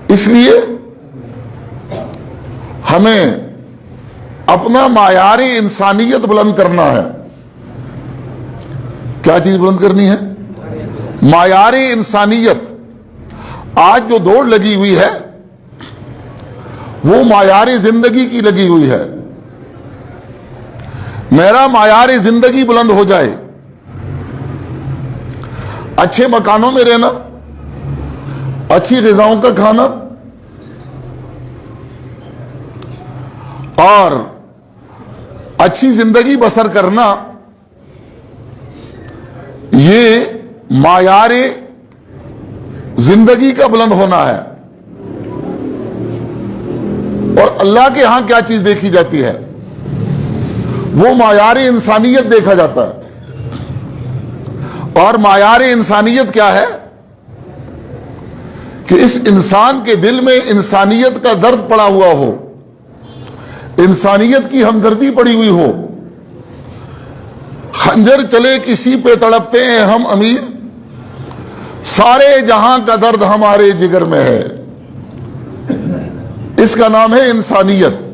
اس لیے ہمیں اپنا معیار انسانیت بلند کرنا ہے. کیا چیز بلند کرنی ہے؟ معیار انسانیت. آج جو دوڑ لگی ہوئی ہے وہ معیار زندگی کی لگی ہوئی ہے. میرا معیار زندگی بلند ہو جائے، اچھے مکانوں میں رہنا، اچھی غذاؤں کا کھانا اور اچھی زندگی بسر کرنا، یہ معیار زندگی کا بلند ہونا ہے. اور اللہ کے ہاں کیا چیز دیکھی جاتی ہے؟ وہ معیار انسانیت دیکھا جاتا ہے. اور معیار انسانیت کیا ہے؟ کہ اس انسان کے دل میں انسانیت کا درد پڑا ہوا ہو، انسانیت کی ہمدردی پڑی ہوئی ہو. خنجر چلے کسی پہ تڑپتے ہیں ہم امیر، سارے جہاں کا درد ہمارے جگر میں ہے. اس کا نام ہے انسانیت.